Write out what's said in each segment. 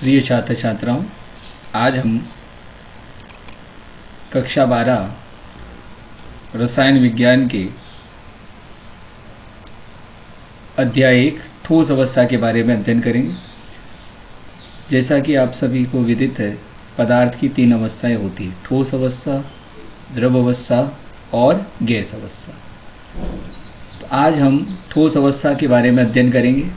प्रिय छात्र छात्राओं, आज हम कक्षा 12 रसायन विज्ञान के अध्याय 1 ठोस अवस्था के बारे में अध्ययन करेंगे। जैसा कि आप सभी को विदित है, पदार्थ की 3 अवस्थाएं होती है: ठोस अवस्था, द्रव अवस्था और गैस अवस्था। तो आज हम ठोस अवस्था के बारे में अध्ययन करेंगे।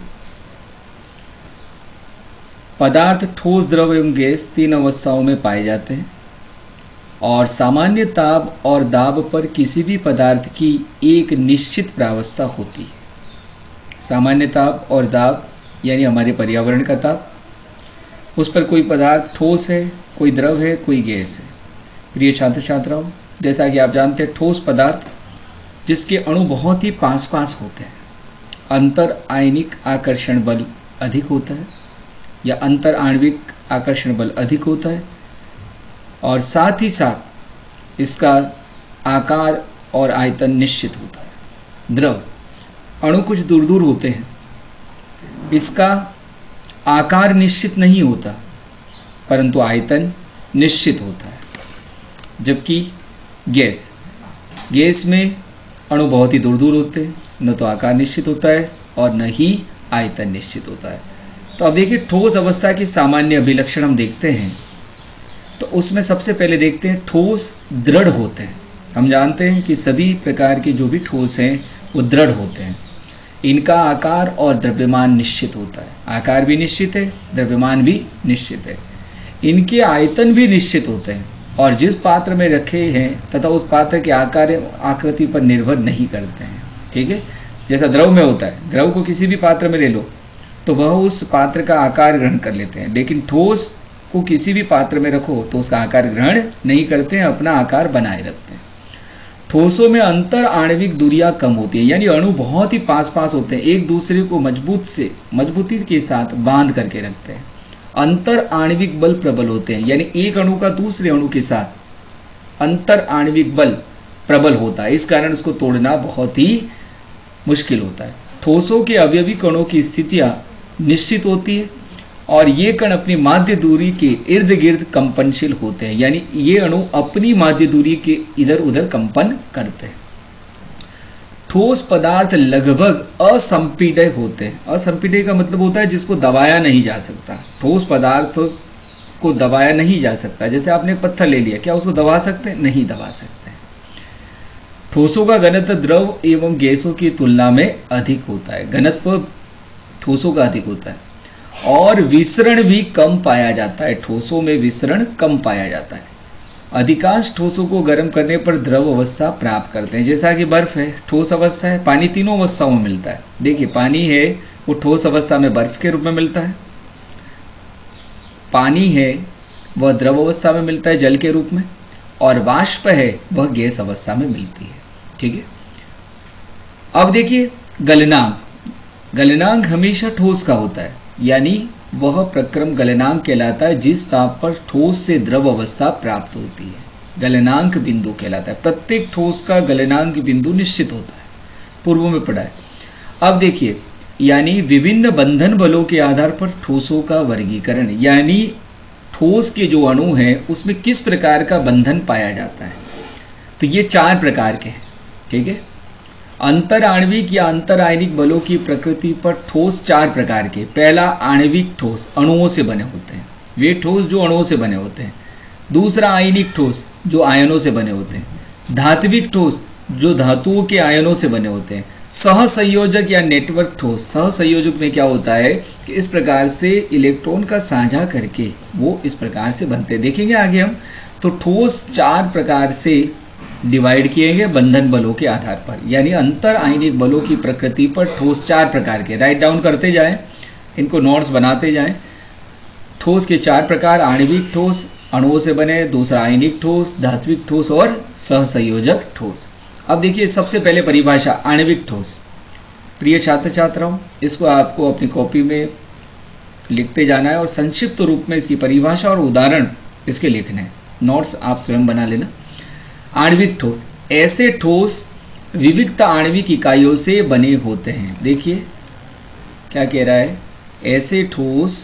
पदार्थ ठोस, द्रव एवं गैस 3 अवस्थाओं में पाए जाते हैं और सामान्य ताप और दाब पर किसी भी पदार्थ की एक निश्चित प्रावस्था होती है। सामान्य ताप और दाब यानी हमारे पर्यावरण का ताप, उस पर कोई पदार्थ ठोस है, कोई द्रव है, कोई गैस है। प्रिय छात्र छात्राओं, जैसा कि आप जानते हैं, ठोस पदार्थ जिसके अणु बहुत ही पास पास होते हैं, अंतर आयनिक आकर्षण बल अधिक होता है या अंतर आणविक आकर्षण बल अधिक होता है, और साथ ही साथ इसका आकार और आयतन निश्चित होता है। द्रव अणु कुछ दूर दूर होते हैं, इसका आकार निश्चित नहीं होता परंतु आयतन निश्चित होता है। जबकि गैस में अणु बहुत ही दूर दूर होते हैं, न तो आकार निश्चित होता है और न ही आयतन निश्चित होता है। तो अब देखिए, ठोस अवस्था की सामान्य अभिलक्षण हम देखते हैं तो उसमें सबसे पहले देखते हैं ठोस दृढ़ होते हैं। हम जानते हैं कि सभी प्रकार के जो भी ठोस हैं वो दृढ़ होते हैं। इनका आकार और द्रव्यमान निश्चित होता है, आकार भी निश्चित है, द्रव्यमान भी निश्चित है। इनके आयतन भी निश्चित होते हैं और जिस पात्र में रखे हैं तथा उस पात्र के आकार आकृति पर निर्भर नहीं करते हैं। ठीक है, जैसा द्रव में होता है, द्रव को किसी भी पात्र में ले लो तो वह उस पात्र का आकार ग्रहण कर लेते हैं, लेकिन ठोस को किसी भी पात्र में रखो तो उसका आकार ग्रहण नहीं करते हैं, अपना आकार बनाए रखते हैं। ठोसों में अंतर आणविक दूरियां कम होती है, यानी अणु बहुत ही पास पास होते हैं, एक दूसरे को मजबूती के साथ बांध करके रखते हैं। अंतर आणविक बल प्रबल होते हैं, यानी एक अणु का दूसरे अणु के साथ अंतर आणविक बल प्रबल होता है, इस कारण उसको तोड़ना बहुत ही मुश्किल होता है। ठोसों के अवयवी कणों की स्थितियां निश्चित होती है और ये कण अपनी माध्य दूरी के इर्द गिर्द कंपनशील होते हैं, यानी ये अणु अपनी माध्य दूरी के इधर उधर कंपन करते हैं। ठोस पदार्थ लगभग असंपीड्य होते हैं। असंपीड्य का मतलब होता है जिसको दबाया नहीं जा सकता। ठोस पदार्थ को दबाया नहीं जा सकता। जैसे आपने एक पत्थर ले लिया, क्या उसको दबा सकते हैं? नहीं दबा सकते। ठोसों का घनत्व द्रव एवं गैसों की तुलना में अधिक होता है। घनत्व ठोसों का अधिक होता है और विसरण भी कम पाया जाता है। ठोसों में विसरण कम पाया जाता है। अधिकांश ठोसों को गर्म करने पर द्रव अवस्था प्राप्त करते हैं। जैसा कि बर्फ है, ठोस अवस्था है। पानी तीनों अवस्थाओं में मिलता है। देखिए, पानी है वो ठोस अवस्था में बर्फ के रूप में मिलता है, पानी है वह द्रव अवस्था में मिलता है जल के रूप में, और वाष्प है वह गैस अवस्था में मिलती है। ठीक है, अब देखिए गलनांक। गलनांक हमेशा ठोस का होता है, यानी वह प्रक्रम गलनांक कहलाता है जिस ताप पर ठोस से द्रव अवस्था प्राप्त होती है। गलनांक बिंदु कहलाता है। प्रत्येक ठोस का गलनांक बिंदु निश्चित होता है, पूर्व में पढ़ा है। अब देखिए, यानी विभिन्न बंधन बलों के आधार पर ठोसों का वर्गीकरण, यानी ठोस के जो अणु हैं उसमें किस प्रकार का बंधन पाया जाता है। तो ये 4 प्रकार के हैं। ठीक है, अंतर आणविक या अंतर आयनिक बलों की प्रकृति पर ठोस 4 प्रकार के। पहला, आणविक ठोस, अणुओं से बने होते हैं, वे ठोस जो अणुओं से बने होते हैं। दूसरा, आयनिक ठोस, जो आयनों से बने होते हैं। धात्विक ठोस, जो धातुओं के आयनों से बने होते हैं। सहसंयोजक या नेटवर्क ठोस। सहसंयोजक में क्या होता है कि इस प्रकार से इलेक्ट्रॉन का साझा करके वो इस प्रकार से बनते हैं। देखेंगे आगे हम। तो ठोस 4 प्रकार से डिवाइड किए गए बंधन बलों के आधार पर, यानी अंतर आयनिक बलों की प्रकृति पर ठोस 4 प्रकार के। राइट डाउन करते जाएं, इनको नोट्स बनाते जाएं। ठोस के 4 प्रकार: आणविक ठोस, अणुओं से बने; दूसरा, आयनिक ठोस; धात्विक ठोस और सहसंयोजक ठोस। अब देखिए, सबसे पहले परिभाषा आणविक ठोस। प्रिय छात्र छात्राओं, इसको आपको अपनी कॉपी में लिखते जाना है और संक्षिप्त रूप में इसकी परिभाषा और उदाहरण इसके लिखने हैं। नोट्स आप स्वयं बना लेना। आणविक ठोस, ऐसे ठोस विविक्त आणविक इकाइयों से बने होते हैं। देखिए क्या कह रहा है, ऐसे ठोस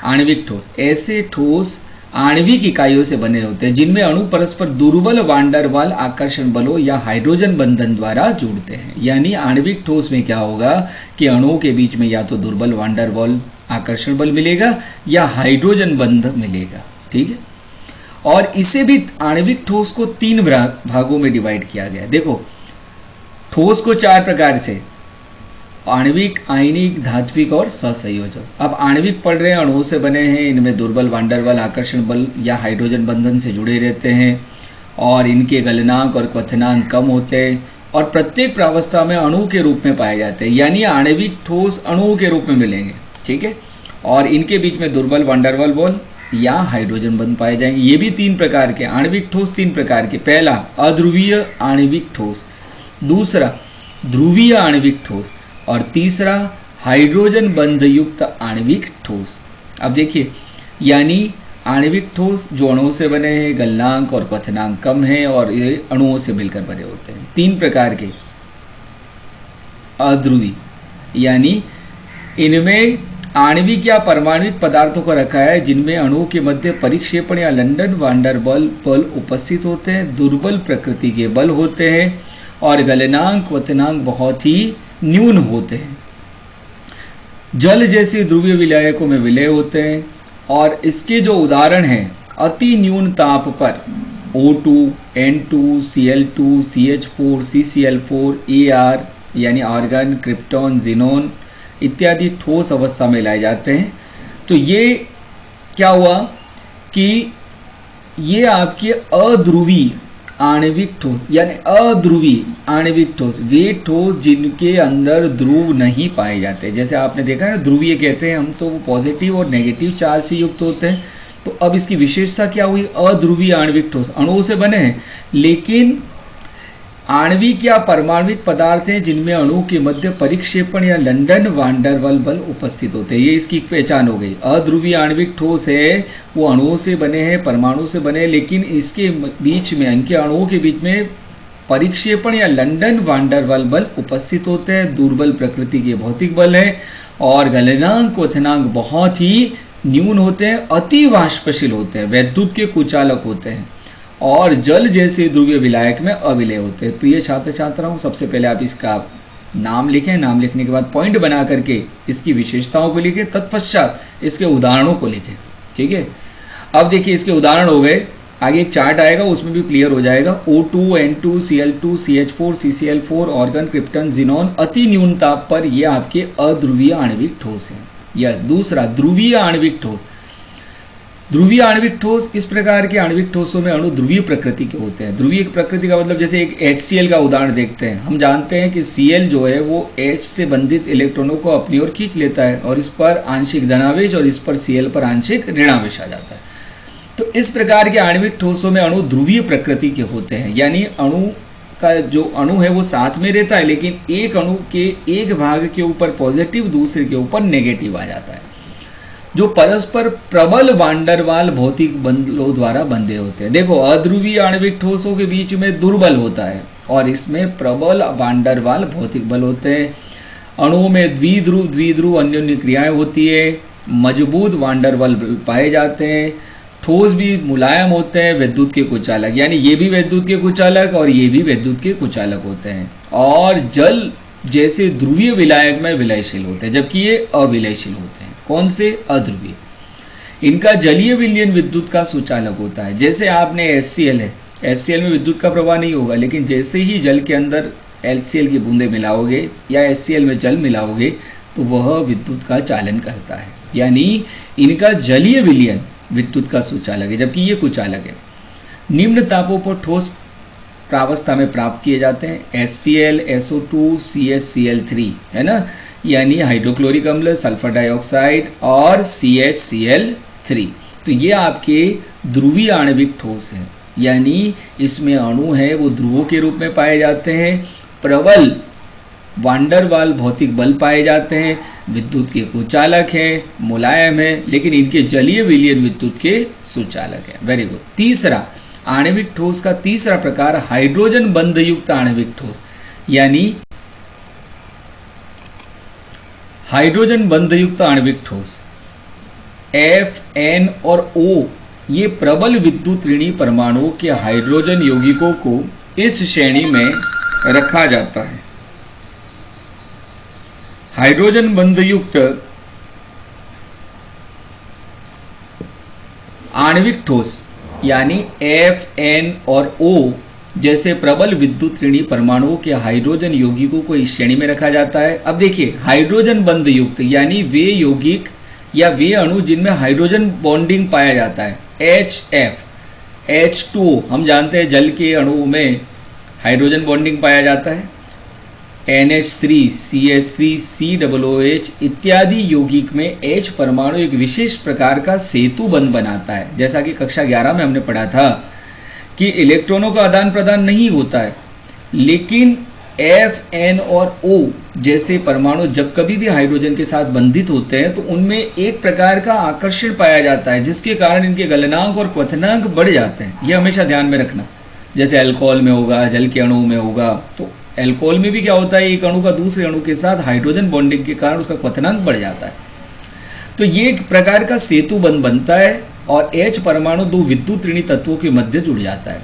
आणविक ठोस ऐसे ठोस आणविक इकाइयों से बने होते हैं जिनमें अणु परस्पर दुर्बल वांडर वाल आकर्षण बलों या हाइड्रोजन बंधन द्वारा जुड़ते हैं। यानी आणविक ठोस में क्या होगा कि अणुओं के बीच में या तो दुर्बल वांडर वाल आकर्षण बल मिलेगा या हाइड्रोजन बंधन मिलेगा। ठीक है, और इसे भी आणविक ठोस को 3 भागों में डिवाइड किया गया। देखो, ठोस को 4 प्रकार से, आणविक, आयनिक, धात्विक और सहसंयोजक। अब आणविक पढ़ रहे हैं, अणुओं से बने हैं, इनमें दुर्बल वांडर वाल आकर्षण बल या हाइड्रोजन बंधन से जुड़े रहते हैं और इनके गलनांक और क्वथनांक कम होते हैं और प्रत्येक प्रावस्था में अणु के रूप में पाए जाते हैं। यानी आणविक ठोस अणुओं के रूप में मिलेंगे। ठीक है, और इनके बीच में दुर्बल वांडर वाल बल या हाइड्रोजन बंध पाए जाएंगे। ये भी 3 प्रकार के आणविक ठोस, 3 प्रकार के। पहला अध्रुवीय आणविक ठोस, दूसरा ध्रुवीय आणविक ठोस और तीसरा हाइड्रोजन बंध युक्त आणविक ठोस। अब देखिए, यानी आणविक ठोस जो अणुओं से बने हैं, गलनांक और क्वथनांक कम है और ये अणुओं से मिलकर बने होते हैं। 3 प्रकार के अध्रुवी, यानी इनमें आणविक या परमाणुक पदार्थों को रखा है जिनमें अणुओं के मध्य परिक्षेपण या लंडन वांडर बल उपस्थित होते हैं, दुर्बल प्रकृति के बल होते हैं और गलनांक क्वथनांक बहुत ही न्यून होते हैं। जल जैसे ध्रुवीय विलायकों में विलय होते हैं और इसके जो उदाहरण हैं, अति न्यून ताप पर O2, N2, Cl2, CH4, CCl4, Ar यानी आर्गन, क्रिप्टॉन, जिनोन इत्यादि ठोस अवस्था में लाए जाते हैं। तो ये क्या हुआ कि ये आपके अध्रुवी आणविक ठोस, यानी अध्रुवी आणविक ठोस, वे ठोस जिनके अंदर ध्रुव नहीं पाए जाते। जैसे आपने देखा है ना, ध्रुवीय कहते हैं हम, तो वो पॉजिटिव और नेगेटिव चार्ज से युक्त होते हैं। तो अब इसकी विशेषता क्या हुई? अध्रुवीय आणविक ठोस अणुओं से बने हैं लेकिन आणविक या परमाणुक पदार्थ हैं जिनमें अणु के मध्य परिक्षेपण या लंडन वांडर वाल बल उपस्थित होते हैं। ये इसकी पहचान हो गई। अध्रुवीय आणविक ठोस है वो अणुओं से बने हैं, परमाणु से बने हैं, लेकिन इसके बीच में, इनके अणुओं के बीच में परिक्षेपण या लंडन वांडर वाल बल उपस्थित होते हैं। दुर्बल प्रकृति के भौतिक बल है और गलनांक क्वथनांक बहुत ही न्यून होते हैं, अति वाष्पशील होते हैं, वैद्युत के कुचालक होते हैं और जल जैसे ध्रुवीय विलायक में अविलय होते हैं। तो ये छात्र छात्राओं, सबसे पहले आप इसका नाम लिखें, नाम लिखने के बाद पॉइंट बना करके इसकी विशेषताओं को लिखें, तत्पश्चात इसके उदाहरणों को लिखें। ठीक है, अब देखिए इसके उदाहरण हो गए, आगे एक चार्ट आएगा उसमें भी क्लियर हो जाएगा। O2, N2, Cl2, CH4, CCl4, organ, krypton, xenon अति न्यून ताप पर ये आपके अध्रुवीय आणविक ठोस हैं। यस, दूसरा ध्रुवीय आणविक ठोस। ध्रुवीय आणविक ठोस, इस प्रकार के आणविक ठोसों में अणु ध्रुवीय प्रकृति के होते हैं। ध्रुवीय प्रकृति का मतलब जैसे एक HCl का उदाहरण देखते हैं। हम जानते हैं कि Cl जो है वो H से बंधित इलेक्ट्रॉनों को अपनी ओर खींच लेता है और इस पर आंशिक धनावेश और इस पर Cl पर आंशिक ऋणावेश आ जाता है। तो इस प्रकार के आणविक ठोसों में अणु ध्रुवीय प्रकृति के होते हैं, यानी अणु का जो अणु है वो साथ में रहता है लेकिन एक अणु के एक भाग के ऊपर पॉजिटिव, दूसरे के ऊपर नेगेटिव आ जाता है, जो परस्पर प्रबल वांडरवाल भौतिक बलों द्वारा बंधे होते हैं। देखो, अध्रुवीय आणविक ठोसों के बीच में दुर्बल होता है और इसमें प्रबल वांडरवाल भौतिक बल होते हैं। अणुओं में द्विध्रुव अन्योन्य क्रियाएं होती है, मजबूत वांडरवाल पाए जाते हैं, ठोस भी मुलायम होते हैं, विद्युत के कुचालक, यानी ये भी विद्युत के कुचालक और ये भी विद्युत के कुचालक होते हैं, और जल जैसे ध्रुवीय विलायक में विलयशील होते हैं, जबकि ये अविलयशील होते हैं। कौन से? अध्रुवीय। इनका जलीय विलयन विद्युत का सुचालक होता है। जैसे आपने HCl है, HCl में विद्युत का प्रवाह नहीं होगा, लेकिन जैसे ही जल के अंदर HCl की बूंदे मिलाओगे या HCl में जल मिलाओगे तो वह विद्युत का चालन करता है, यानी इनका जलीय विलयन विद्युत का सुचालक है, जबकि ये कुचालक है। निम्न तापों पर ठोस प्रावस्था में प्राप्त किए जाते हैं HCl, SO2, CHCl3, है ना, यानी हाइड्रोक्लोरिक अम्ल, सल्फर डाइऑक्साइड और CHCl3। तो ये आपके ध्रुवीय आणविक ठोस है, यानी इसमें अणु है वो ध्रुवों के रूप में पाए जाते हैं, प्रबल वांडरवाल भौतिक बल पाए जाते हैं, विद्युत के कुचालक हैं, मुलायम है, लेकिन इनके जलीय विलयन विद्युत के सुचालक है। Very good. तीसरा आणविक ठोस का तीसरा प्रकार हाइड्रोजन बंध युक्त आणविक ठोस, यानी हाइड्रोजन बंध युक्त आणविक ठोस। F, N और O ये प्रबल विद्युत ऋणी परमाणुओं के हाइड्रोजन यौगिकों को इस श्रेणी में रखा जाता है। हाइड्रोजन बंधयुक्त आणविक ठोस यानी F, N और O जैसे प्रबल विद्युत ऋणी परमाणुओं के हाइड्रोजन यौगिकों को इस श्रेणी में रखा जाता है। अब देखिए, हाइड्रोजन बंध युक्त यानी वे यौगिक या वे अणु जिनमें हाइड्रोजन बॉन्डिंग पाया जाता है। HF, H2O हम जानते हैं जल के अणुओं में हाइड्रोजन बॉन्डिंग पाया जाता है। NH3, CH3, COOH इत्यादि यौगिक में H परमाणु एक विशेष प्रकार का सेतु बंध बनाता है। जैसा कि कक्षा 11 में हमने पढ़ा था कि इलेक्ट्रॉनों का आदान प्रदान नहीं होता है, लेकिन F, N और O जैसे परमाणु जब कभी भी हाइड्रोजन के साथ बंधित होते हैं तो उनमें एक प्रकार का आकर्षण पाया जाता है, जिसके कारण इनके गलनांक और क्वथनांक बढ़ जाते हैं। यह हमेशा ध्यान में रखना। जैसे अल्कोहल में होगा, जल के अणुओं में होगा, तो अल्कोहल में भी क्या होता है, एक अणु का दूसरे अणु के साथ हाइड्रोजन बॉन्डिंग के कारण उसका क्वथनांक बढ़ जाता है। तो ये एक प्रकार का सेतु बंध बनता है और H परमाणु दो विद्युत ऋणी तत्वों के मध्य जुड़ जाता है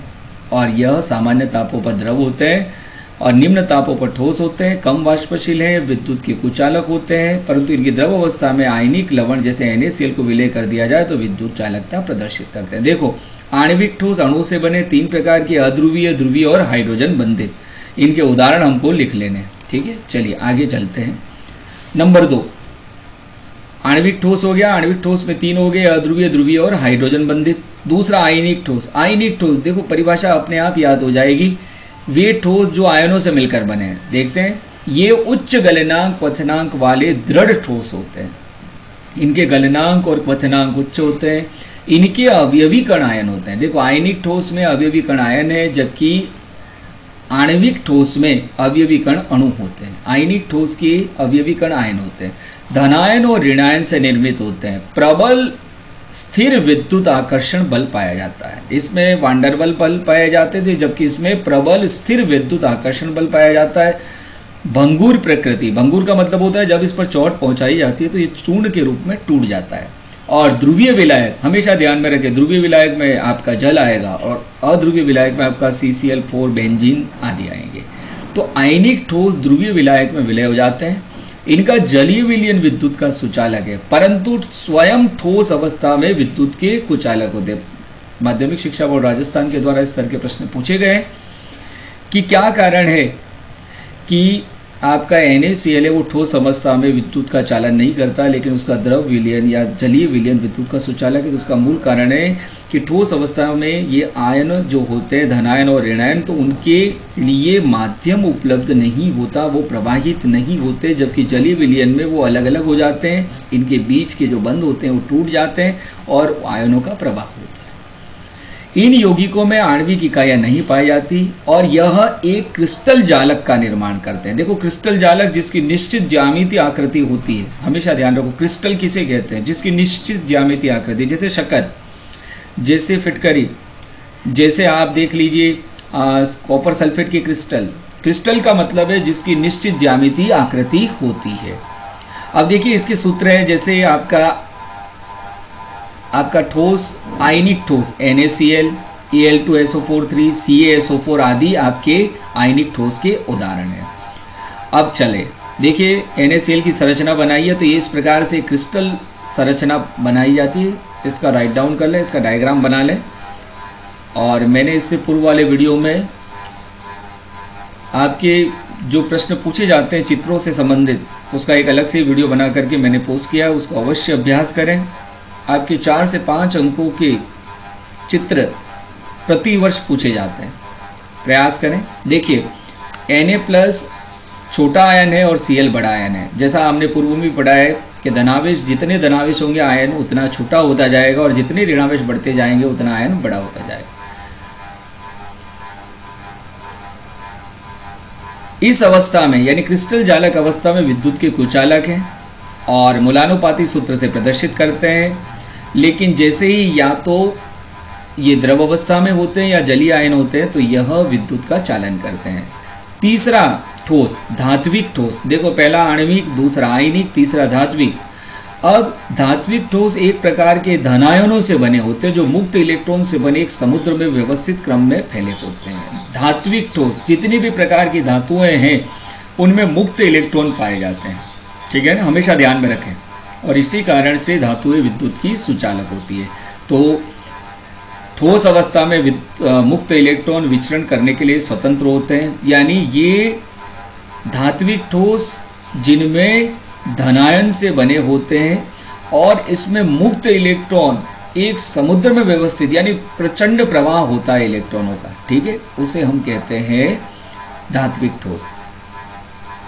और यह सामान्य तापों पर द्रव होते हैं और निम्न तापों पर ठोस होते हैं, कम वाष्पशील हैं, विद्युत के कुचालक होते हैं, परंतु इनकी द्रव अवस्था में आयनिक लवण जैसे NaCl को विलय कर दिया जाए तो विद्युत चालकता प्रदर्शित करते हैं। देखो, आणविक ठोस अणु से बने 3 प्रकार के अध्रुवीय, ध्रुवीय और हाइड्रोजन बंधित, इनके उदाहरण हमको लिख लेने। ठीक है, चलिए आगे चलते हैं। नंबर 2, आणविक ठोस हो गया। आणविक ठोस में 3 हो गए, अध्रुवीय, ध्रुवीय और हाइड्रोजन बंधित। दूसरा आयनिक ठोस। आयनिक ठोस देखो, परिभाषा अपने आप याद हो जाएगी। वे ठोस जो आयनों से मिलकर बने हैं। देखते हैं, ये उच्च गलनांक क्वथनांक वाले दृढ़ ठोस होते हैं। इनके गलनांक और क्वथनांक उच्च होते हैं। इनके अवयवी कण आयन होते हैं। देखो, आयनिक ठोस में अवयवी कण आयन है, जबकि आणविक ठोस में अवयवी कण अणु होते हैं। आयनिक ठोस के अवयवी कण आयन होते हैं, धनायन और ऋणायन से निर्मित होते हैं। प्रबल स्थिर विद्युत आकर्षण बल पाया जाता है। इसमें वांडरवल बल पाए जाते थे, जबकि इसमें प्रबल स्थिर विद्युत आकर्षण बल पाया जाता है। भंगुर प्रकृति, भंगुर का मतलब होता है जब इस पर चोट पहुंचाई जाती है तो ये चूर्ण के रूप में टूट जाता है। और ध्रुवीय विलायक, हमेशा ध्यान में रखें, ध्रुवीय विलायक में आपका जल आएगा और अध्रुवीय विलायक में आपका CCl4 बेंजीन आदि आएंगे। तो आयनिक ठोस ध्रुवीय विलायक में विलय हो जाते हैं। इनका जलीय विलयन विद्युत का सुचालक है, परंतु स्वयं ठोस अवस्था में विद्युत के कुचालक होते हैं। माध्यमिक शिक्षा बोर्ड राजस्थान के द्वारा इस तरह के प्रश्न पूछे गए कि क्या कारण है कि आपका NaCl है वो ठोस अवस्था में विद्युत का चालन नहीं करता, लेकिन उसका द्रव विलयन या जलीय विलयन विद्युत का सुचालक है। तो उसका मूल कारण है कि ठोस अवस्था में ये आयन जो होते हैं, धनायन और ऋणायन, तो उनके लिए माध्यम उपलब्ध नहीं होता, वो प्रवाहित नहीं होते, जबकि जलीय विलयन में वो अलग अलग हो जाते हैं। इनके बीच के जो बंध होते हैं वो टूट जाते हैं और आयनों का प्रवाह होता है। इन यौगिकों में आणविक इकाइयां नहीं पाई जाती और यह एक क्रिस्टल जालक का निर्माण करते हैं। देखो, क्रिस्टल जालक जिसकी निश्चित ज्यामितीय आकृति होती है, हमेशा ध्यान रखो, क्रिस्टल किसे कहते हैं, जिसकी निश्चित ज्यामितीय आकृति, जैसे शक्कर, जैसे फिटकरी, जैसे आप देख लीजिए कॉपर सल्फेट के क्रिस्टल। क्रिस्टल का मतलब है जिसकी निश्चित ज्यामितीय आकृति होती है। अब देखिए, इसके सूत्र है, जैसे आपका ठोस, आयनिक ठोस NaCl, Al2SO4 CaSO4 आदि आपके आयनिक ठोस के उदाहरण हैं। अब चले देखिए, NaCl की संरचना बनाई है तो ये इस प्रकार से क्रिस्टल संरचना बनाई जाती है। इसका राइट डाउन कर लें, इसका डायग्राम बना लें। और मैंने इससे पूर्व वाले वीडियो में आपके जो प्रश्न पूछे जाते हैं चित्रों से संबंधित, उसका एक अलग से वीडियो बना करके मैंने पोस्ट किया है, उसको अवश्य अभ्यास करें। आपके 4 से 5 अंकों के चित्र प्रति वर्ष पूछे जाते हैं, प्रयास करें। देखिए, Na+ छोटा आयन है और Cl बड़ा आयन है। जैसा हमने पूर्व में पढ़ा है कि धनावेश, जितने धनावेश होंगे आयन उतना छोटा होता जाएगा और जितने ऋणावेश बढ़ते जाएंगे उतना आयन बड़ा होता जाएगा। इस अवस्था में यानी क्रिस्टल जालक अवस्था में विद्युत के कुचालक हैं और मूलानुपाती सूत्र से प्रदर्शित करते हैं। लेकिन जैसे ही या तो ये द्रव अवस्था में होते हैं या जलीय आयन होते हैं तो यह विद्युत का चालन करते हैं। तीसरा ठोस, धात्विक ठोस। देखो, पहला आणविक, दूसरा आयनिक, तीसरा धात्विक। अब धात्विक ठोस एक प्रकार के धनायनों से बने होते हैं जो मुक्त इलेक्ट्रॉन से बने एक समुद्र में व्यवस्थित क्रम में फैले होते हैं। धात्विक ठोस जितनी भी प्रकार की धातुएं हैं उनमें मुक्त इलेक्ट्रॉन पाए जाते हैं, ठीक है ना, हमेशा ध्यान में रखें। और इसी कारण से धातुएं विद्युत की सुचालक होती है। तो ठोस अवस्था में मुक्त इलेक्ट्रॉन विचरण करने के लिए स्वतंत्र होते हैं, यानी ये धात्विक ठोस जिनमें धनायन से बने होते हैं और इसमें मुक्त इलेक्ट्रॉन एक समुद्र में व्यवस्थित यानी प्रचंड प्रवाह होता है इलेक्ट्रॉनों का, ठीक है, उसे हम कहते हैं धात्विक ठोस।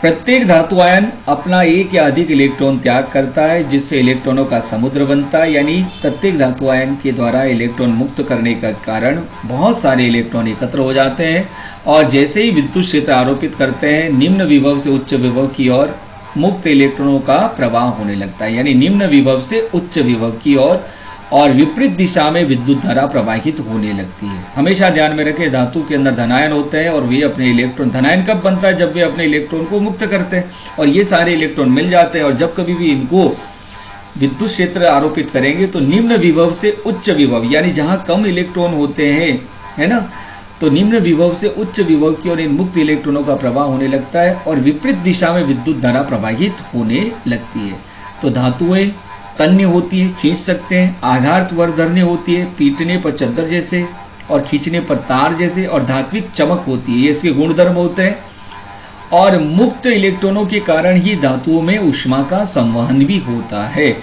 प्रत्येक धातु आयन अपना एक या अधिक इलेक्ट्रॉन त्याग करता है जिससे इलेक्ट्रॉनों का समुद्र बनता है, यानी प्रत्येक धातु आयन के द्वारा इलेक्ट्रॉन मुक्त करने का कारण बहुत सारे इलेक्ट्रॉन एकत्र हो जाते हैं और जैसे ही विद्युत क्षेत्र आरोपित करते हैं निम्न विभव से उच्च विभव की ओर मुक्त इलेक्ट्रॉनों का प्रवाह होने लगता है, यानी निम्न विभव से उच्च विभव की ओर और विपरीत दिशा में विद्युत धारा प्रवाहित होने लगती है। हमेशा ध्यान में रखें धातु के अंदर धनायन होते हैं और वे अपने इलेक्ट्रॉन, धनायन कब बनता है जब वे अपने इलेक्ट्रॉन को मुक्त करते हैं और ये सारे इलेक्ट्रॉन मिल जाते हैं और जब कभी भी इनको विद्युत क्षेत्र आरोपित करेंगे तो निम्न विभव से उच्च विभव यानी जहां कम इलेक्ट्रॉन होते हैं, है ना, तो निम्न विभव से उच्च विभव की ओर इन मुक्त इलेक्ट्रॉनों का प्रवाह होने लगता है और विपरीत दिशा में विद्युत धारा प्रवाहित होने लगती है। तो धातुएं तन्य होती है, खींच सकते हैं, आघातवर्धन्य होती है, पीटने पर चद्दर जैसे और खींचने पर तार जैसे, और धात्विक चमक होती है, ये इसके गुणधर्म होते हैं। और मुक्त इलेक्ट्रॉनों के कारण ही धातुओं में ऊष्मा का संवहन भी होता है,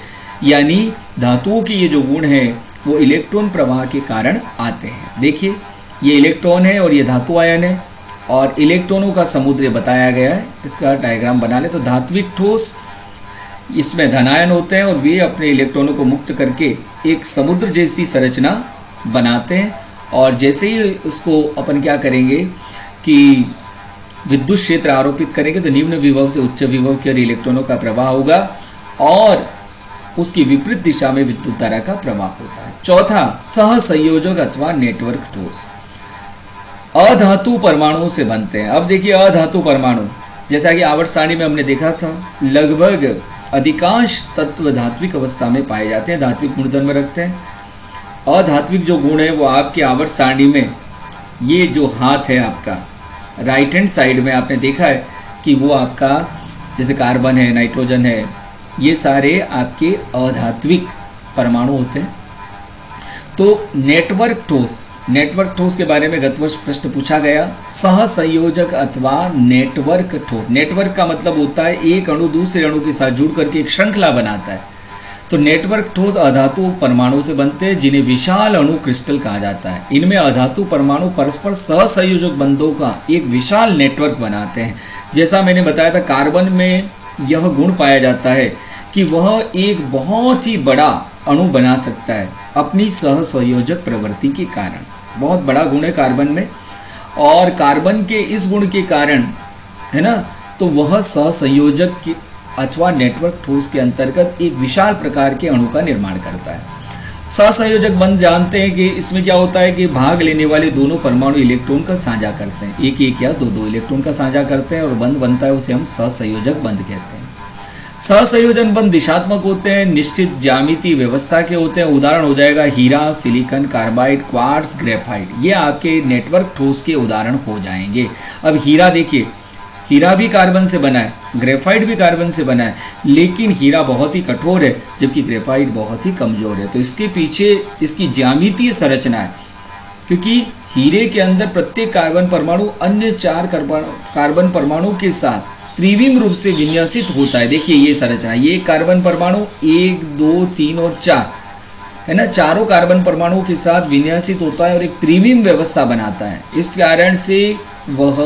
यानी धातुओं के ये जो गुण हैं वो इलेक्ट्रॉन प्रवाह के कारण आते हैं। देखिए ये इलेक्ट्रॉन है और ये धातु आयन है और इलेक्ट्रॉनों का समुद्र बताया गया है, इसका डायग्राम बना ले। तो धात्विक ठोस इसमें धनायन होते हैं और वे अपने इलेक्ट्रॉनों को मुक्त करके एक समुद्र जैसी संरचना बनाते हैं और जैसे ही उसको अपन क्या करेंगे कि विद्युत क्षेत्र आरोपित करेंगे तो निम्न विभव से उच्च विभव की ओर इलेक्ट्रॉनों का प्रवाह होगा और उसकी विपरीत दिशा में विद्युत धारा का प्रवाह होता है। चौथा, सहसंयोजक अथवा नेटवर्क ठोस अधातु परमाणुओं से बनते हैं। अब देखिए अधातु परमाणु, जैसा कि आवर्त सारणी में हमने देखा था, लगभग अधिकांश तत्व धात्विक अवस्था में पाए जाते हैं, धात्विक गुणधर्म रखते हैं। अधात्विक जो गुण है वो आपके आवर्त सारणी में ये जो हाथ है आपका राइट हैंड साइड में आपने देखा है कि वो आपका जैसे कार्बन है, नाइट्रोजन है, ये सारे आपके अधात्विक परमाणु होते हैं। तो नेटवर्क ठोस के बारे में गत वर्ष प्रश्न पूछा गया। सहसंयोजक अथवा नेटवर्क ठोस, नेटवर्क का मतलब होता है एक अणु दूसरे अणु के साथ जुड़ करके एक श्रृंखला बनाता है। तो नेटवर्क ठोस अधातु परमाणु से बनते हैं जिन्हें विशाल अणु क्रिस्टल कहा जाता है। इनमें अधातु परमाणु परस्पर सहसंयोजक बंधों का एक विशाल नेटवर्क बनाते हैं। जैसा मैंने बताया था कार्बन में यह गुण पाया जाता है कि वह एक बहुत ही बड़ा अणु बना सकता है अपनी सहसंयोजक प्रवृत्ति के कारण। बहुत बड़ा गुण है कार्बन में और कार्बन के इस गुण के कारण, है ना, तो वह सहसंयोजक के अथवा नेटवर्क ठोस के अंतर्गत एक विशाल प्रकार के अणु का निर्माण करता है। सहसंयोजक बंध जानते हैं कि इसमें क्या होता है कि भाग लेने वाले दोनों परमाणु इलेक्ट्रॉन का साझा करते हैं, एक एक या दो इलेक्ट्रॉन का साझा करते हैं और बंध बनता है, उसे हम सहसंयोजक बंध कहते हैं। सहसंयोजन बंध दिशात्मक होते हैं, निश्चित ज्यामिति व्यवस्था के होते हैं। उदाहरण हो जाएगा हीरा, सिलिकॉन, कार्बाइड, क्वार्ट्ज, ग्रेफाइट, ये आपके नेटवर्क ठोस के उदाहरण हो जाएंगे। अब हीरा देखिए, हीरा भी कार्बन से बना है, ग्रेफाइट भी कार्बन से बना है, लेकिन हीरा बहुत ही कठोर है जबकि ग्रेफाइट बहुत ही कमजोर है। तो इसके पीछे इसकी ज्यामितीय संरचना है, क्योंकि हीरे के अंदर प्रत्येक कार्बन परमाणु अन्य 4 कार्बन परमाणु के साथ त्रिविम रूप से विन्यासित होता है। देखिए ये संरचना, ये कार्बन परमाणु 1, 2, 3 और 4 है ना, चारों कार्बन परमाणुओं के साथ विन्यासित होता है और एक त्रिविम व्यवस्था बनाता है। इस कारण से वह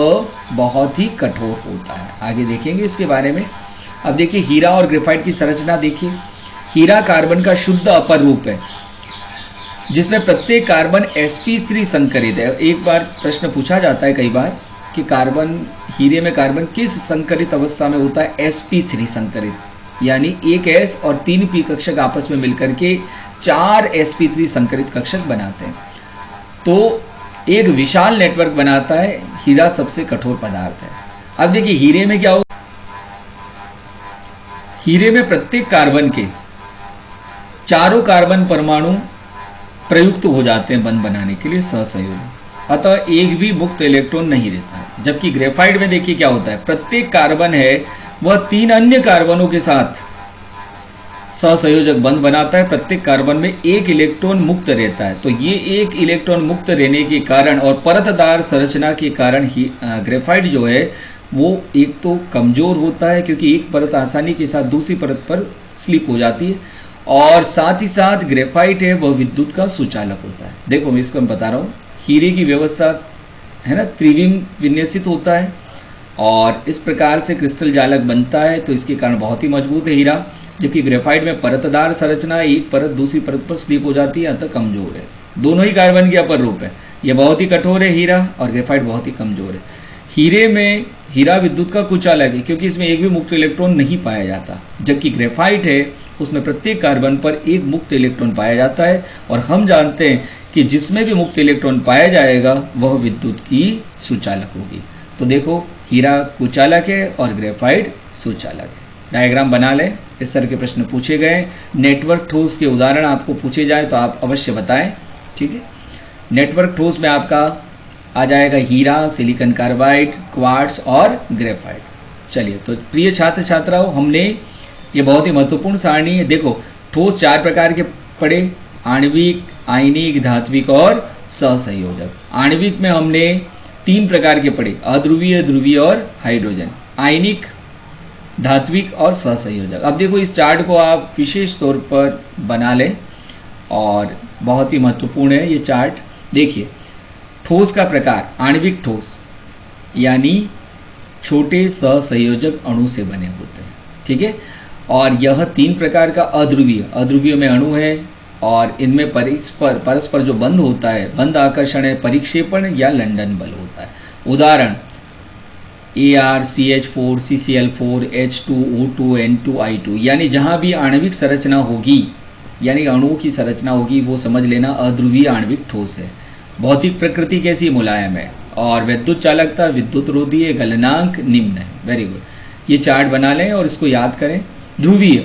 बहुत ही कठोर होता है। आगे देखेंगे इसके बारे में। अब देखिए हीरा और ग्रेफाइट की संरचना देखिए। हीरा कार्बन का शुद्ध अपर रूप है जिसमें प्रत्येक कार्बन sp3 संकरित है। एक बार प्रश्न पूछा जाता है कई बार कि कार्बन, हीरे में कार्बन किस संकरित अवस्था में होता है? sp3 संकरित, यानी एक s और 3 p कक्षक आपस में मिलकर के 4 sp3 संकरित कक्षक बनाते हैं। तो एक विशाल नेटवर्क बनाता है। हीरा सबसे कठोर पदार्थ है। अब देखिए हीरे में क्या होगा, हीरे में प्रत्येक कार्बन के चारों कार्बन परमाणु प्रयुक्त हो जाते हैं बंध बनाने के लिए सहसंयोजक, अतः एक भी मुक्त इलेक्ट्रॉन नहीं रहता है। जबकि ग्रेफाइट में देखिए क्या होता है, प्रत्येक कार्बन है वह 3 अन्य कार्बनों के साथ सहसंयोजक बंध बनाता है। प्रत्येक कार्बन में एक इलेक्ट्रॉन मुक्त रहता है। तो ये एक इलेक्ट्रॉन मुक्त रहने के कारण और परतदार संरचना के कारण ही ग्रेफाइट जो है वो एक तो कमजोर होता है, क्योंकि एक परत आसानी के साथ दूसरी परत पर स्लिप हो जाती है, और साथ ही साथ ग्रेफाइट है वह विद्युत का सुचालक होता है। देखो मैं इसको बता रहा हूं, हीरे की व्यवस्था है ना, त्रिविम विन्यासित होता है और इस प्रकार से क्रिस्टल जालक बनता है, तो इसके कारण बहुत ही मजबूत है हीरा। जबकि ग्रेफाइट में परतदार संरचना, एक परत दूसरी परत पर स्लिप हो जाती है, अतः कमजोर है। दोनों ही कार्बन के अपर रूप है। यह बहुत ही कठोर है हीरा, और ग्रेफाइट बहुत ही कमजोर है। हीरे में हीरा विद्युत का कुचालक है, क्योंकि इसमें एक भी मुक्त इलेक्ट्रॉन नहीं पाया जाता। जबकि ग्रेफाइट है उसमें प्रत्येक कार्बन पर एक मुक्त इलेक्ट्रॉन पाया जाता है, और हम जानते हैं कि जिसमें भी मुक्त इलेक्ट्रॉन पाया जाएगा वह विद्युत की सुचालक होगी। तो देखो हीरा कुचालक है और ग्रेफाइट सुचालक है। डायग्राम बना लें, इस तरह के प्रश्न पूछे गए। नेटवर्क ठोस के उदाहरण आपको पूछे जाए तो आप अवश्य बताएं, ठीक है। नेटवर्क ठोस में आपका आ जाएगा हीरा, सिलिकॉन कार्बाइड, क्वार्ट्ज और ग्रेफाइट। चलिए, तो प्रिय छात्र छात्राओं, हमने ये बहुत ही महत्वपूर्ण सारणी है। देखो, ठोस 4 प्रकार के पढ़े, आणविक, आयनिक, धात्विक और सहसंयोजक। आणविक में हमने 3 प्रकार के पढ़े, अध्रुवीय, ध्रुवीय और हाइड्रोजन। आयनिक, धात्विक और सहसंयोजक। अब देखो इस चार्ट को आप विशेष तौर पर बना लें, और बहुत ही महत्वपूर्ण है ये चार्ट। देखिए, ठोस का प्रकार, आणविक ठोस यानी छोटे सहसंयोजक अणु से बने होते हैं, ठीक है। और यह 3 प्रकार का अध्रुवीय, अध्रुवीय में अणु है, और इनमें परस्पर जो बंध होता है, बंध आकर्षण है, परिक्षेपण या लंदन बल होता है। उदाहरण ArCH4, CCl4, H2O2, N2, I2, यानी जहां भी आणविक संरचना होगी, यानी अणुओं की संरचना होगी, वो समझ लेना अध्रुवीय आणविक ठोस है। भौतिक प्रकृति कैसी, मुलायम है, और विद्युत चालकता, विद्युत रोधी है, गलनांक निम्न है। वेरी गुड, ये चार्ट बना लें और इसको याद करें। ध्रुवीय,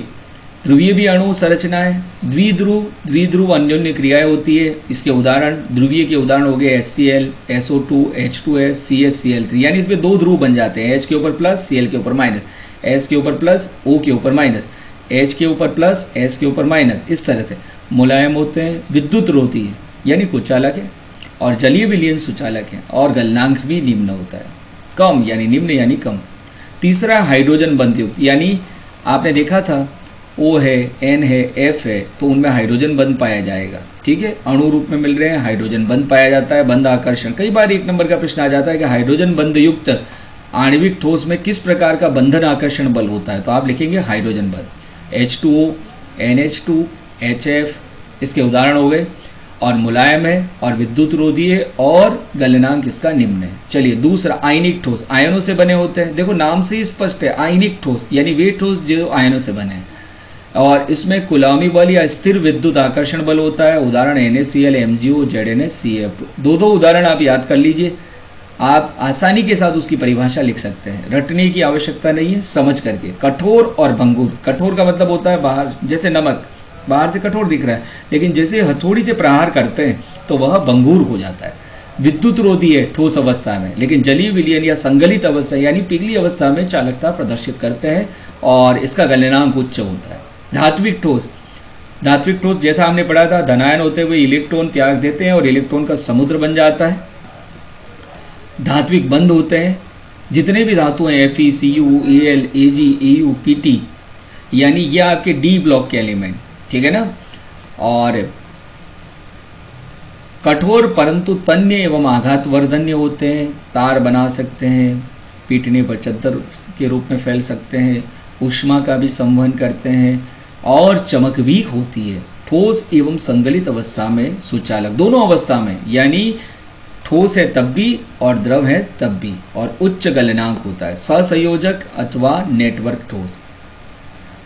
ध्रुवीय भी अणु संरचना है। द्विध्रुव, द्विध्रुव अन्योन्य क्रियाएं होती है। इसके उदाहरण, ध्रुवीय के उदाहरण हो गए HCl, SO2, H2S, CH, Cl3, यानी इसमें 2 ध्रुव बन जाते हैं, H के ऊपर प्लस, Cl के ऊपर माइनस, S के ऊपर प्लस, O के ऊपर माइनस, H के ऊपर प्लस, S के ऊपर माइनस, इस तरह से मुलायम होते हैं। विद्युत रोधी है यानी कुचालक है, और जलीय विलयन सुचालक है, और गलनांक भी निम्न होता है, कम यानी निम्न यानी कम। तीसरा हाइड्रोजन बंधयुक्त, यानी आपने देखा था O है, N है, F है, तो उनमें हाइड्रोजन बंध पाया जाएगा, ठीक है। अणु रूप में मिल रहे हैं, हाइड्रोजन बंध पाया जाता है। बंध आकर्षण, कई बार 1 नंबर का प्रश्न आ जाता है कि हाइड्रोजन बंध युक्त आणविक ठोस में किस प्रकार का बंधन आकर्षण बल होता है, तो आप लिखेंगे हाइड्रोजन बल। H2O, NH2, HF, इसके उदाहरण हो गए, और मुलायम है, और विद्युत रोधी है, और गलनांक इसका निम्न है। चलिए, दूसरा आयनिक ठोस, आयनों से बने होते हैं। देखो नाम से ही स्पष्ट है, आयनिक ठोस यानी वे ठोस जो आयनों से बने हैं, और इसमें कुलामी बल या स्थिर विद्युत आकर्षण बल होता है। उदाहरण NaCl, MgO, ZnS, CF। 2 उदाहरण आप याद कर लीजिए, आप आसानी के साथ उसकी परिभाषा लिख सकते हैं, रटने की आवश्यकता नहीं है, समझ करके। कठोर और भंगुर, कठोर का मतलब होता है बाहर, जैसे नमक बाहर से कठोर दिख रहा है, लेकिन जैसे हथौड़ी से प्रहार करते हैं तो वह भंगुर हो जाता है। विद्युत रोधी है ठोस अवस्था में, लेकिन जलीय विलयन या संगलित अवस्था यानी पिघली अवस्था में चालकता प्रदर्शित करते हैं, और इसका गलनांक उच्च होता है। धात्विक ठोस, धात्विक ठोस जैसा हमने पढ़ा था, धनायन होते हुए इलेक्ट्रॉन त्याग देते हैं और इलेक्ट्रॉन का समुद्र बन जाता है। धात्विक बंध होते हैं, जितने भी धातु हैं Fe, Cu, Al, Ag, Au, Pt, यानी ये आपके D ब्लॉक के एलिमेंट, ठीक है ना। और कठोर परंतु तन्य एवं आघात वर्धन्य होते हैं, तार बना सकते हैं, पीटने पर चद्दर के रूप में फैल सकते हैं, ऊष्मा का भी संवहन करते हैं, और चमक भी होती है। ठोस एवं संगलित अवस्था में सुचालक, दोनों अवस्था में, यानी ठोस है तब भी और द्रव है तब भी, और उच्च गलनांक होता है। सहसंयोजक अथवा नेटवर्क ठोस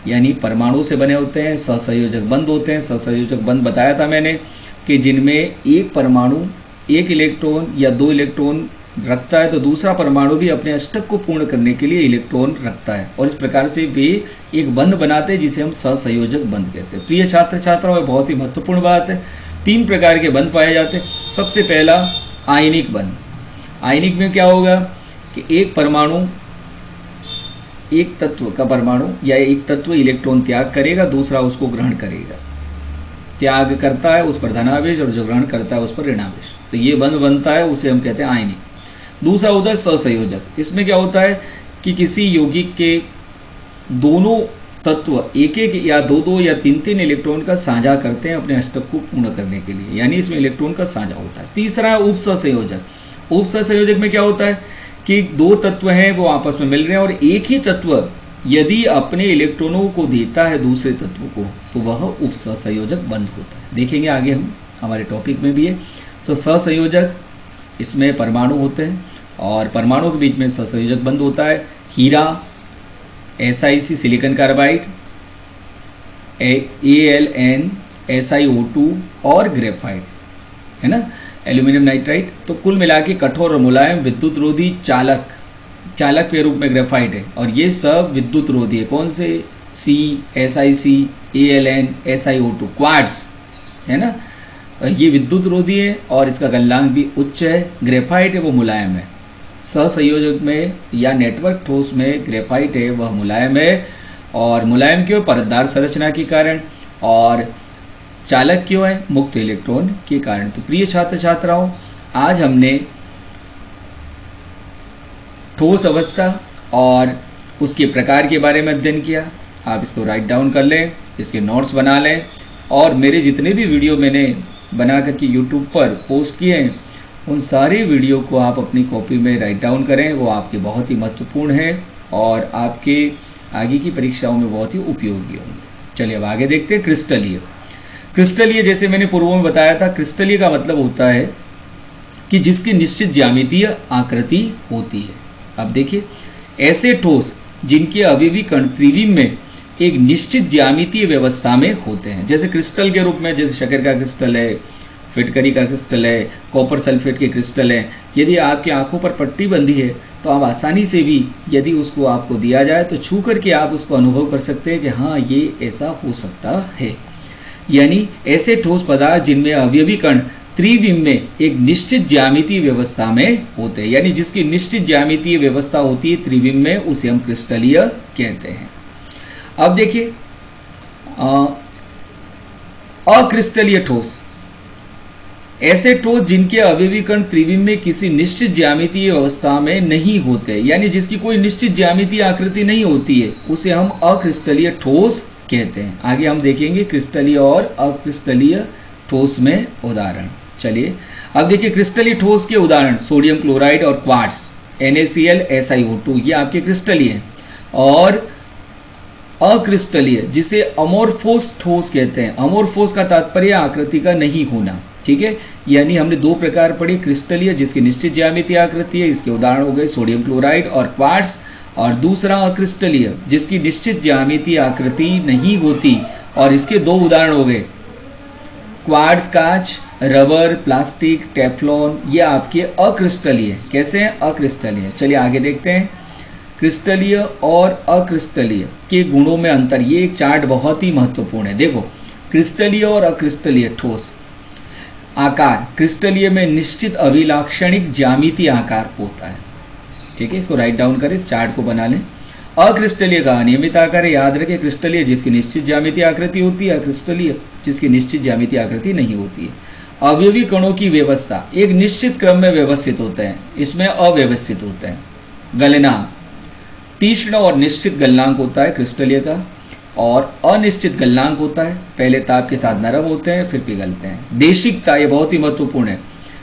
यानी परमाणु से बने होते हैं, सहसंयोजक बंध होते हैं। सहसंयोजक बंध बताया था मैंने कि जिनमें एक परमाणु 1 इलेक्ट्रॉन या 2 इलेक्ट्रॉन रखता है तो दूसरा परमाणु भी अपने अष्टक को पूर्ण करने के लिए इलेक्ट्रॉन रखता है, और इस प्रकार से वे एक बंध बनाते हैं जिसे हम सहसंयोजक बंध कहते हैं। प्रिय छात्र छात्राओं, बहुत ही महत्वपूर्ण बात है। 3 प्रकार के बंध पाए जाते हैं। सबसे पहला आयनिक बंध। आयनिक में क्या होगा कि एक परमाणु, एक तत्व का परमाणु या एक तत्व इलेक्ट्रॉन त्याग करेगा, दूसरा उसको ग्रहण करेगा। त्याग करता है उस पर धनावेश और जो ग्रहण करता है उस पर ऋणावेश, तो ये बंध बनता है, उसे हम कहते हैं आयनिक। दूसरा होता है सहसंयोजक। इसमें क्या होता है कि किसी यौगिक के दोनों तत्व एक एक या दो दो या तीन तीन इलेक्ट्रॉन का साझा करते हैं अपने अष्टक को पूर्ण करने के लिए, यानी इसमें इलेक्ट्रॉन का साझा होता है। तीसरा उपसहसंयोजक। उपसहसंयोजक में क्या होता है कि 2 तत्व हैं वो आपस में मिल रहे हैं और एक ही तत्व यदि अपने इलेक्ट्रॉनों को देता है दूसरे तत्व को तो वह उपसहसंयोजक बंध होता है। देखेंगे आगे हम, हमारे टॉपिक में भी है। तो सहसंयोजक, इसमें परमाणु होते हैं और परमाणु के बीच में सहसंयोजक बंध होता है। हीरा, SiC silicon carbide, Al SiO2 और ग्रेफाइट, है ना, एल्यूमिनियम नाइट्राइड। तो कुल मिला के कठोर और मुलायम विद्युत रोधी चालक के रूप में ग्रेफाइट है, और ये सब विद्युत रोधी है। कौन से? SiC, Al SiO2, क्वार्ट्ज, है ना, ये विद्युत रोधी है और इसका गलनांक भी उच्च है। ग्रेफाइट है वो मुलायम है। सहसंयोजक में या नेटवर्क ठोस में ग्रेफाइट है वह मुलायम है, और मुलायम क्यों? परतदार संरचना के कारण, और चालक क्यों है? मुक्त इलेक्ट्रॉन के कारण। तो प्रिय छात्र छात्राओं, आज हमने ठोस अवस्था और उसके प्रकार के बारे में अध्ययन किया। आप इसको राइट डाउन कर लें, इसके नोट्स बना लें, और मेरे जितने भी वीडियो मैंने बना करके यूट्यूब पर पोस्ट किए हैं उन सारे वीडियो को आप अपनी कॉपी में राइट डाउन करें। वो आपके बहुत ही महत्वपूर्ण है और आपके आगे की परीक्षाओं में बहुत ही उपयोगी होंगे। चलिए अब आगे देखते हैं। क्रिस्टलीय। क्रिस्टलीय, जैसे मैंने पूर्व में बताया था, क्रिस्टलीय का मतलब होता है कि जिसकी निश्चित ज्यामितीय आकृति होती है। अब देखिए, ऐसे ठोस जिनके अवयवी कण त्रिविम में एक निश्चित ज्यामितीय व्यवस्था में होते हैं, जैसे क्रिस्टल के रूप में, जैसे शक्कर का क्रिस्टल है, फिटकरी का क्रिस्टल है, कॉपर सल्फेट के क्रिस्टल है। यदि आपकी आंखों पर पट्टी बंधी है तो आप आसानी से भी यदि उसको आपको दिया जाए तो छू करके आप उसको अनुभव कर सकते हैं कि हाँ ये ऐसा हो सकता है। यानी ऐसे ठोस पदार्थ जिनमें अवयवी कण त्रिविम में एक निश्चित ज्यामितीय व्यवस्था में होते हैं, यानी जिसकी निश्चित ज्यामितीय व्यवस्था होती है त्रिविम में, उसे हम क्रिस्टलीय कहते हैं। अब देखिए अक्रिस्टलीय ठोस, ऐसे ठोस जिनके अवयवी कण त्रिविम में किसी निश्चित ज्यामितीय व्यवस्था में नहीं होते, यानी जिसकी कोई निश्चित ज्यामितीय आकृति नहीं होती है, उसे हम अक्रिस्टलीय ठोस कहते हैं। आगे हम देखेंगे क्रिस्टलीय और अक्रिस्टलीय ठोस में उदाहरण। चलिए अब देखिए क्रिस्टलीय ठोस के उदाहरण, सोडियम क्लोराइड और क्वार्ट्ज, NaCl SiO2, ये आपके क्रिस्टलीय हैं। और अक्रिस्टलीय जिसे अमोर्फोस ठोस कहते हैं। अमोर्फोस का तात्पर्य आकृति का नहीं होना, ठीक है। यानी हमने 2 प्रकार पढ़े, क्रिस्टलीय जिसकी निश्चित ज्यामितीय आकृति है, इसके उदाहरण हो गए सोडियम क्लोराइड और क्वार्ट्ज, और दूसरा अक्रिस्टलीय जिसकी निश्चित ज्यामितीय आकृति नहीं होती, और इसके 2 उदाहरण हो गए क्वार्ट्ज कांच, रबर, प्लास्टिक, टेफ्लॉन, ये आपके अक्रिस्टलीय। कैसे हैं? अक्रिस्टलीय। चलिए आगे देखते हैं क्रिस्टलीय और अक्रिस्टलीय के गुणों में अंतर। ये एक चार्ट बहुत ही महत्वपूर्ण है। देखो, क्रिस्टलीय और अक्रिस्टलीय ठोस आकार, क्रिस्टलीय में निश्चित अभिलाक्षणिक ज्यामितीय आकार होता है, ठीक है। इसको राइट डाउन करें, इस चार्ट को बना लें। अक्रिस्टलीय का अनियमित आकार है, याद रखें। क्रिस्टलीय जिसकी निश्चित ज्यामितीय आकृति होती है, अक्रिस्टलीय जिसकी निश्चित ज्यामितीय आकृति नहीं होती है। अवयवी कणों की व्यवस्था एक निश्चित क्रम में व्यवस्थित होते हैं, इसमें अव्यवस्थित होते हैं। गलनांक, तीक्ष्ण और निश्चित गलनांक होता है क्रिस्टलीय का, और अनिश्चित गलनांक होता है, पहले ताप के साथ नरम होते हैं फिर पिघलते हैं। देशिकता, ये बहुत ही महत्वपूर्ण है।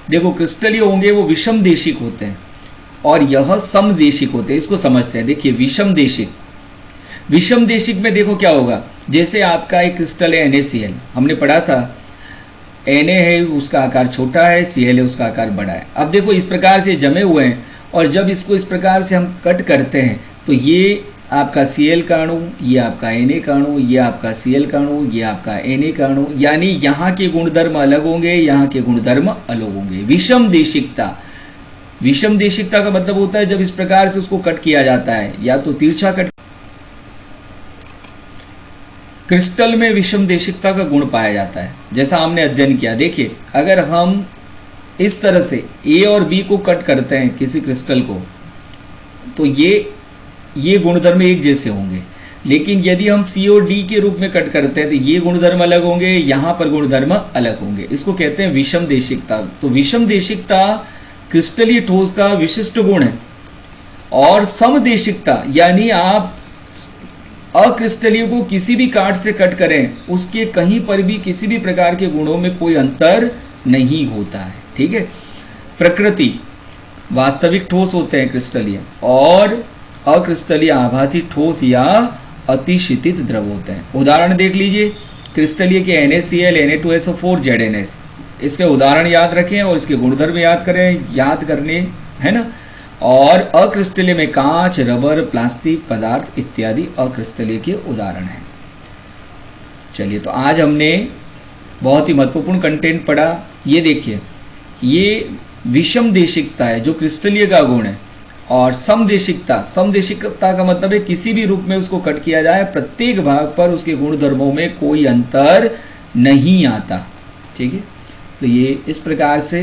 देखो क्रिस्टलीय होंगे वो विषम देशिक होते हैं और यह समदेशिक होते हैं। इसको समझते हैं। देखिए विषम देशिक में देखो क्या होगा, जैसे आपका एक क्रिस्टल है NaCl, हमने पढ़ा था Na है उसका आकार छोटा है, Cl है उसका आकार बड़ा है। अब देखो इस प्रकार से जमे हुए हैं, और जब इसको इस प्रकार से हम कट करते हैं तो ये आपका Cl का अणु, ये आपका Na का अणु, ये आपका Cl का अणु, ये आपका Na का अणु, यानी यहाँ के गुणधर्म अलग होंगे, यहाँ के गुणधर्म अलग होंगे। विषम देशिकता, विषम देशिकता का मतलब होता है जब इस प्रकार से उसको कट किया जाता है, या तो तिरछा कट। क्रिस्टल में विषम देशिकता का गुण पाया जाता है, जैसा हमने अध्ययन किया। देखिए, अगर हम इस तरह से ए और बी को कट करते हैं किसी क्रिस्टल को, तो ये गुणधर्म एक जैसे होंगे। लेकिन यदि हम सी और डी के रूप में कट करते हैं तो ये गुणधर्म अलग होंगे, यहां पर गुणधर्म अलग होंगे। इसको कहते हैं विषम देशिकता। तो विषम देशिकता क्रिस्टलीय ठोस का विशिष्ट गुण है। और समदेशिकता यानी आप अक्रिस्टलीय को किसी भी काट से कट करें, उसके कहीं पर भी किसी भी प्रकार के गुणों में कोई अंतर नहीं होता है। ठीक है। प्रकृति वास्तविक ठोस होते हैं क्रिस्टलीय, और अक्रिस्टलीय आभासी ठोस या अतिशितित द्रव होते हैं। उदाहरण देख लीजिए, क्रिस्टलीय के NaCl, Na2SO4, ZnS। इसके उदाहरण याद रखें और इसके गुणधर्म याद करें, याद करने है ना। और अक्रिस्टलीय में कांच, रबर, प्लास्टिक पदार्थ इत्यादि अक्रिस्टलीय के उदाहरण हैं। चलिए, तो आज हमने बहुत ही महत्वपूर्ण कंटेंट पढ़ा। ये देखिए, ये विषम देशिकता है जो क्रिस्टलीय का गुण है। और समदेशिकता का मतलब है किसी भी रूप में उसको कट किया जाए, प्रत्येक भाग पर उसके गुणधर्मों में कोई अंतर नहीं आता। ठीक है। तो ये इस प्रकार से।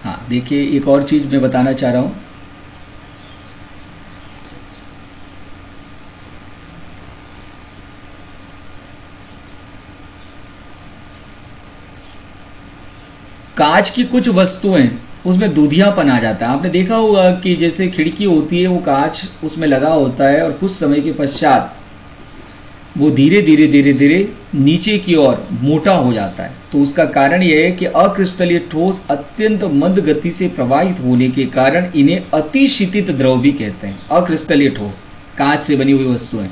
हाँ, देखिए, एक और चीज मैं बताना चाह रहा हूं। कांच की कुछ वस्तुएं, उसमें दूधियापन आ जाता है। आपने देखा होगा कि जैसे खिड़की होती है, वो कांच उसमें लगा होता है और कुछ समय के पश्चात वो धीरे धीरे नीचे की ओर मोटा हो जाता है। तो उसका कारण यह है कि अक्रिस्टलीय ठोस अत्यंत मंद गति से प्रवाहित होने के कारण इन्हें अतिशितित द्रव भी कहते हैं। अक्रिस्टलीय ठोस कांच से बनी हुई वस्तुएं,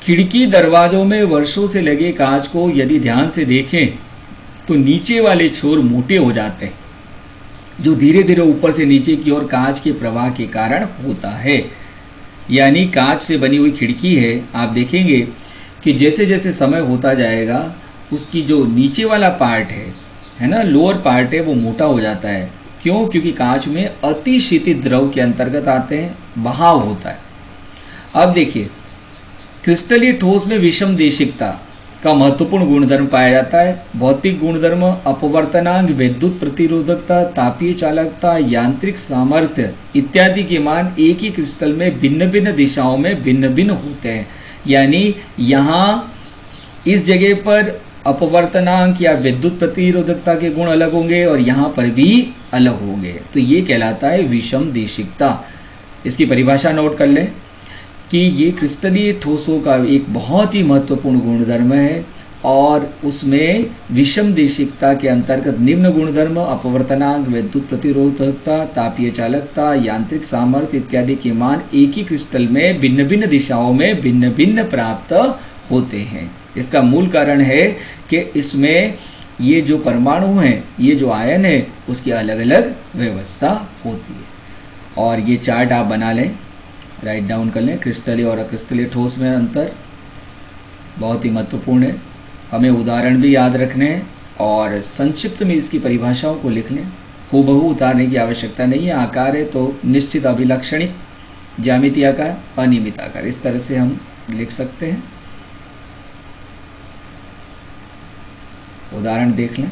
खिड़की दरवाजों में वर्षों से लगे कांच को यदि ध्यान से देखें तो नीचे वाले छोर मोटे हो जाते हैं, जो धीरे धीरे ऊपर से नीचे की ओर कांच के प्रवाह के कारण होता है। यानी कांच से बनी हुई खिड़की है, आप देखेंगे कि जैसे जैसे समय होता जाएगा उसकी जो नीचे वाला पार्ट है ना, लोअर पार्ट है, वो मोटा हो जाता है। क्यों? क्योंकि कांच में अतिशीतित द्रव के अंतर्गत आते हैं, बहाव होता है। अब देखिए, क्रिस्टलीय ठोस में विषम देशिकता का महत्वपूर्ण गुणधर्म पाया जाता है। भौतिक गुणधर्म अपवर्तनांक, विद्युत प्रतिरोधकता, तापीय चालकता, यांत्रिक सामर्थ्य इत्यादि के मान एक ही क्रिस्टल में भिन्न भिन्न दिशाओं में भिन्न भिन्न होते हैं। यानी यहां इस जगह पर अपवर्तनांक या विद्युत प्रतिरोधकता के गुण अलग होंगे और यहां पर भी अलग होंगे। तो ये कहलाता है विषम देशिकता। इसकी परिभाषा नोट कर लें कि ये क्रिस्टलीय ठोसों का एक बहुत ही महत्वपूर्ण गुणधर्म है, और उसमें विषम देशिकता के अंतर्गत निम्न गुणधर्म अपवर्तनांक, विद्युत प्रतिरोधकता, तापीय चालकता, यांत्रिक सामर्थ्य इत्यादि के मान एक ही क्रिस्टल में भिन्न भिन्न दिशाओं में भिन्न भिन्न प्राप्त होते हैं। इसका मूल कारण है कि इसमें ये जो परमाणु हैं, ये जो आयन है, उसकी अलग अलग व्यवस्था होती है। और ये चार्ट आप बना लें, राइट डाउन कर लें। क्रिस्टलीय और अक्रिस्टलीय ठोस में अंतर बहुत ही महत्वपूर्ण है। हमें उदाहरण भी याद रखने हैं और संक्षिप्त में इसकी परिभाषाओं को लिख लें। हूबहू उतारने की आवश्यकता नहीं है। आकार है तो निश्चित अभिलक्षणिक, ज्यामितीय आकार, अनियमित आकार, इस तरह से हम लिख सकते हैं। उदाहरण देख लें।